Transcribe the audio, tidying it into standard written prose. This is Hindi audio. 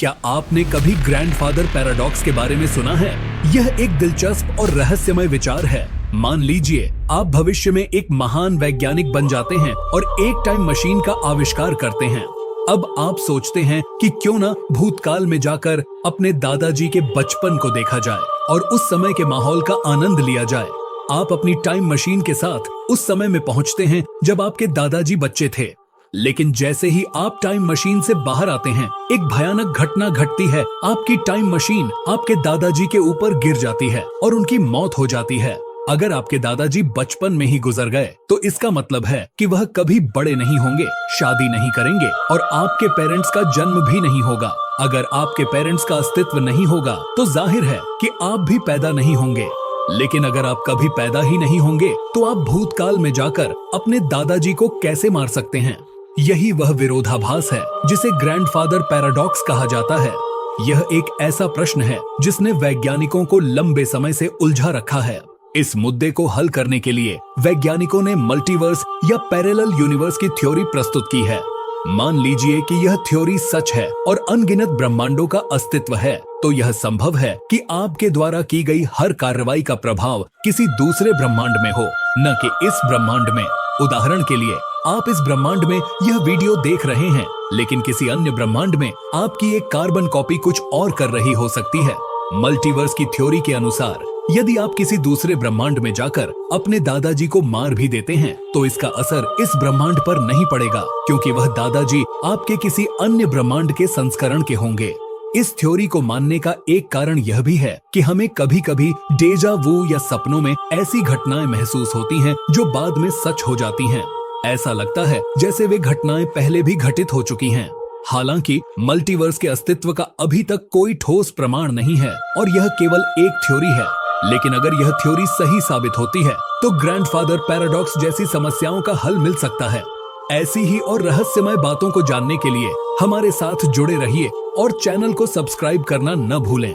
क्या आपने कभी ग्रैंडफादर पैराडॉक्स के बारे में सुना है? यह एक दिलचस्प और रहस्यमय विचार है। मान लीजिए आप भविष्य में एक महान वैज्ञानिक बन जाते हैं और एक टाइम मशीन का आविष्कार करते हैं। अब आप सोचते हैं कि क्यों ना भूतकाल में जाकर अपने दादाजी के बचपन को देखा जाए और उस समय के माहौल का आनंद लिया जाए। आप अपनी टाइम मशीन के साथ उस समय में पहुंचते हैं जब आपके दादाजी बच्चे थे। लेकिन जैसे ही आप टाइम मशीन से बाहर आते हैं, एक भयानक घटना घटती है। आपकी टाइम मशीन आपके दादाजी के ऊपर गिर जाती है और उनकी मौत हो जाती है। अगर आपके दादाजी बचपन में ही गुजर गए तो इसका मतलब है कि वह कभी बड़े नहीं होंगे, शादी नहीं करेंगे और आपके पेरेंट्स का जन्म भी नहीं होगा। अगर आपके पेरेंट्स का अस्तित्व नहीं होगा तो जाहिर है कि आप भी पैदा नहीं होंगे। लेकिन अगर आप कभी पैदा ही नहीं होंगे तो आप भूतकाल में जाकर अपने दादाजी को कैसे मार सकते हैं? यही वह विरोधाभास है जिसे ग्रैंडफादर पैराडॉक्स कहा जाता है। यह एक ऐसा प्रश्न है जिसने वैज्ञानिकों को लंबे समय से उलझा रखा है। इस मुद्दे को हल करने के लिए वैज्ञानिकों ने मल्टीवर्स या पैरेलल यूनिवर्स की थ्योरी प्रस्तुत की है। मान लीजिए कि यह थ्योरी सच है और अनगिनत ब्रह्मांडों का अस्तित्व है, तो यह संभव है कि आपके द्वारा की गई हर कार्रवाई का प्रभाव किसी दूसरे ब्रह्मांड में हो, न कि इस ब्रह्मांड में। उदाहरण के लिए, आप इस ब्रह्मांड में यह वीडियो देख रहे हैं, लेकिन किसी अन्य ब्रह्मांड में आपकी एक कार्बन कॉपी कुछ और कर रही हो सकती है। मल्टीवर्स की थ्योरी के अनुसार यदि आप किसी दूसरे ब्रह्मांड में जाकर अपने दादाजी को मार भी देते हैं तो इसका असर इस ब्रह्मांड पर नहीं पड़ेगा, क्योंकि वह दादाजी आपके किसी अन्य ब्रह्मांड के संस्करण के होंगे। इस थ्योरी को मानने का एक कारण यह भी है कि हमें कभी कभी डेजा वू या सपनों में ऐसी घटनाएं महसूस होती हैं जो बाद में सच हो जाती हैं। ऐसा लगता है जैसे वे घटनाएं पहले भी घटित हो चुकी हैं। हालांकि मल्टीवर्स के अस्तित्व का अभी तक कोई ठोस प्रमाण नहीं है और यह केवल एक थ्योरी है। लेकिन अगर यह थ्योरी सही साबित होती है तो ग्रैंडफादर पैराडॉक्स जैसी समस्याओं का हल मिल सकता है। ऐसी ही और रहस्यमय बातों को जानने के लिए हमारे साथ जुड़े रहिए और चैनल को सब्सक्राइब करना न भूलें।